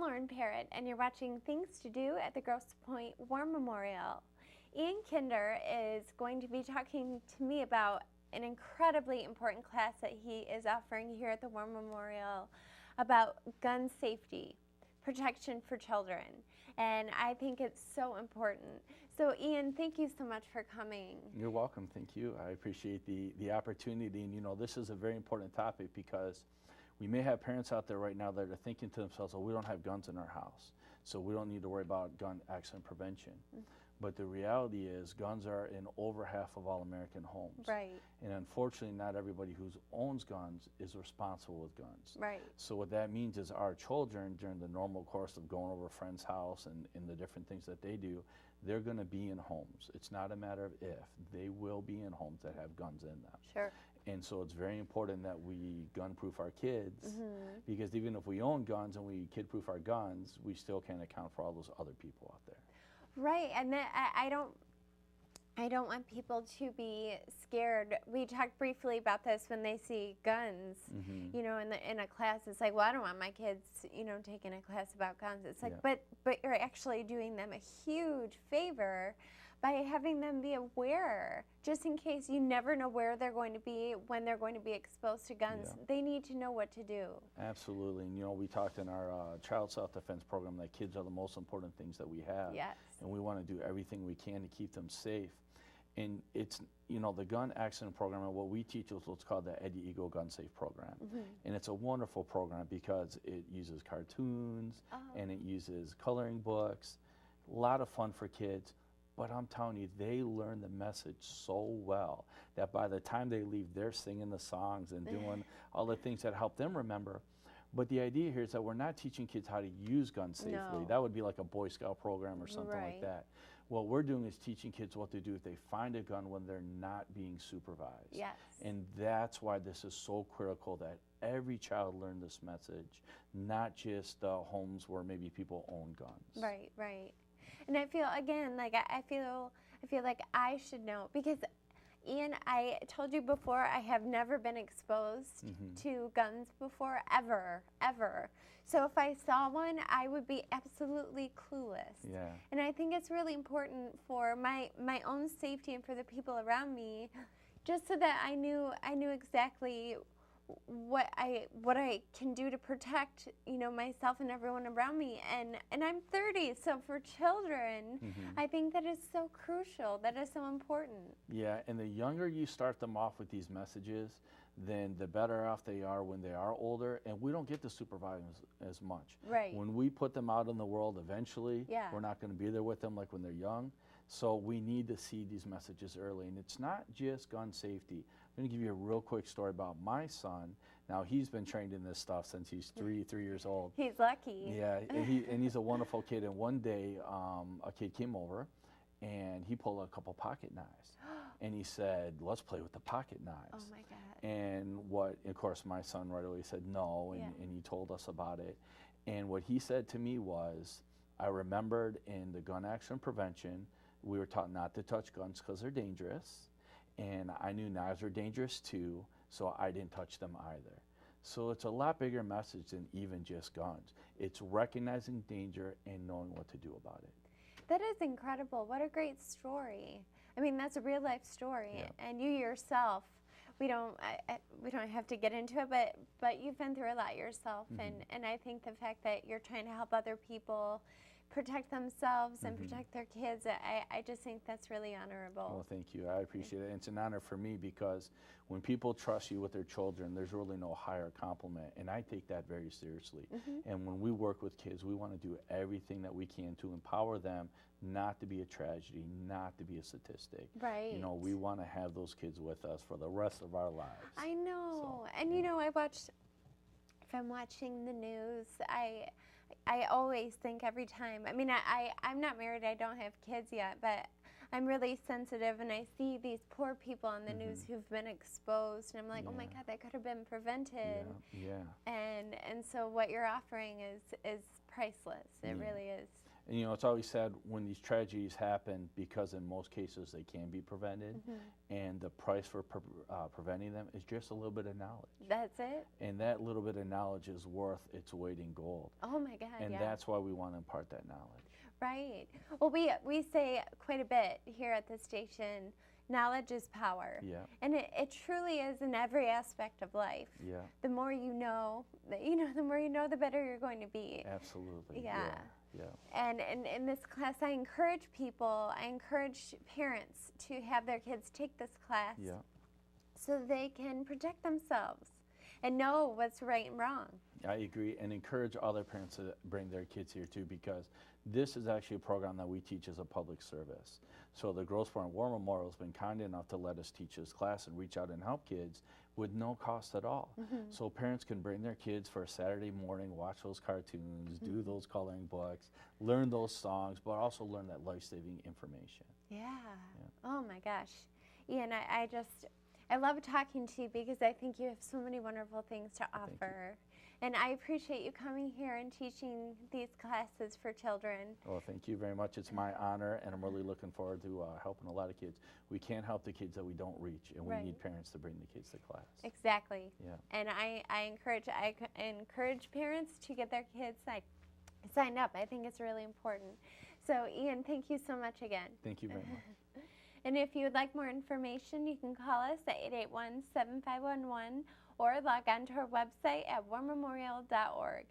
Lauren Parrott, and you're watching Things to Do at the Grosse Pointe War Memorial. Ian Kinder is going to be talking to me about an incredibly important class that he is offering here at the War Memorial about gun safety, protection for children. And I think it's so important. So Ian, thank you so much for coming. You're welcome, thank you. I appreciate the opportunity, and you know, this is a very important topic because we may have parents out there right now that are thinking to themselves, oh, we don't have guns in our house, so we don't need to worry about gun accident prevention. But the reality is guns are in over half of all American homes. Right. And unfortunately, not everybody who owns guns is responsible with guns. Right. So what that means is our children, during the normal course of going over a friend's house and the different things that they do, they're going to be in homes. It's not a matter of if. They will be in homes that have guns in them. Sure. And so it's very important that we gun-proof our kids, because even if we own guns and we kid-proof our guns, we still can't account for all those other people out there. Right, and then I don't want people to be scared. We talked briefly about this when they see guns, you know, in a class. It's like, well, I don't want my kids, you know, taking a class about guns. It's like, but you're actually doing them a huge favor by having them be aware, just in case. You never know where they're going to be, when they're going to be exposed to guns. They need to know what to do. Absolutely, and you know, we talked in our child self-defense program that kids are the most important things that we have. Yes. And we want to do everything we can to keep them safe. And it's, you know, the gun accident program, and what we teach is what's called the Eddie Eagle Gun Safe program. And it's a wonderful program because it uses cartoons and it uses coloring books, a lot of fun for kids. But I'm telling you, they learn the message so well that by the time they leave, they're singing the songs and doing all the things that help them remember. But the idea here is that we're not teaching kids how to use guns safely. No. That would be like a Boy Scout program or something like that. What we're doing is teaching kids what to do if they find a gun when they're not being supervised. Yes. And that's why this is so critical that every child learn this message, not just homes where maybe people own guns. Right, right. And I feel, again, like I feel like I should know, because Ian, I told you before, I have never been exposed to guns before, ever. So if I saw one, I would be absolutely clueless. Yeah. And I think it's really important for my own safety and for the people around me, just so that I knew exactly what I can do to protect, you know, myself and everyone around me. And I'm 30, so for children, I think that is so crucial. That is so important. Yeah, and the younger you start them off with these messages, then the better off they are when they are older, and we don't get to supervise as much. Right. When we put them out in the world eventually, we're not going to be there with them like when they're young. So we need to see these messages early, and it's not just gun safety. I'm going to give you a real quick story about my son. Now, he's been trained in this stuff since he's three years old. He's lucky. Yeah, and he's a wonderful kid. And one day, a kid came over, and he pulled out a couple pocket knives. And he said, let's play with the pocket knives. Oh, my God. And of course, my son right away said no, and he told us about it. And what he said to me was, I remembered in the gun accident prevention, we were taught not to touch guns because they're dangerous. And I knew knives were dangerous too, so I didn't touch them either. So it's a lot bigger message than even just guns. It's recognizing danger and knowing what to do about it. That is incredible. What a great story. I mean, that's a real life story. And you yourself, we don't have to get into it, but you've been through a lot yourself. And I think the fact that you're trying to help other people protect themselves and protect their kids, I just think that's really honorable. Well, thank you. I appreciate it. And it's an honor for me because when people trust you with their children, there's really no higher compliment. And I take that very seriously. And when we work with kids, we want to do everything that we can to empower them not to be a tragedy, not to be a statistic. Right. You know, we want to have those kids with us for the rest of our lives. I know. So, and you know, if I'm watching the news, I always think every time, I mean, I'm not married, I don't have kids yet, but I'm really sensitive, and I see these poor people on the news who've been exposed, and I'm like, oh my God, that could have been prevented. Yeah. And so what you're offering is priceless. It really is. And you know, it's always said when these tragedies happen, because in most cases they can be prevented, and the price for preventing them is just a little bit of knowledge. That's it. And that little bit of knowledge is worth its weight in gold. Oh my God, And yeah. that's why we want to impart that knowledge. Right. Well, we say quite a bit here at the station, knowledge is power. Yeah. And it truly is in every aspect of life. Yeah. The more you know, the more you know, the better you're going to be. Absolutely. Yeah. Yeah. And in this class, I encourage parents to have their kids take this class Yeah. so they can protect themselves and know what's right and wrong. I agree, and encourage other parents to bring their kids here too, because this is actually a program that we teach as a public service. So the Grossboro War Memorial has been kind enough to let us teach this class and reach out and help kids with no cost at all. So parents can bring their kids for a Saturday morning, watch those cartoons, do those coloring books, learn those songs, but also learn that life-saving information. Yeah. Oh my gosh. Ian, I love talking to you because I think you have so many wonderful things to offer. And I appreciate you coming here and teaching these classes for children. Well, thank you very much. It's my honor, and I'm really looking forward to helping a lot of kids. We can't help the kids that we don't reach, and we need parents to bring the kids to class. Exactly. Yeah. And I encourage parents to get their kids signed up. I think it's really important. So, Ian, thank you so much again. Thank you very much. And if you would like more information, you can call us at 881-7511 or log on to our website at warmemorial.org.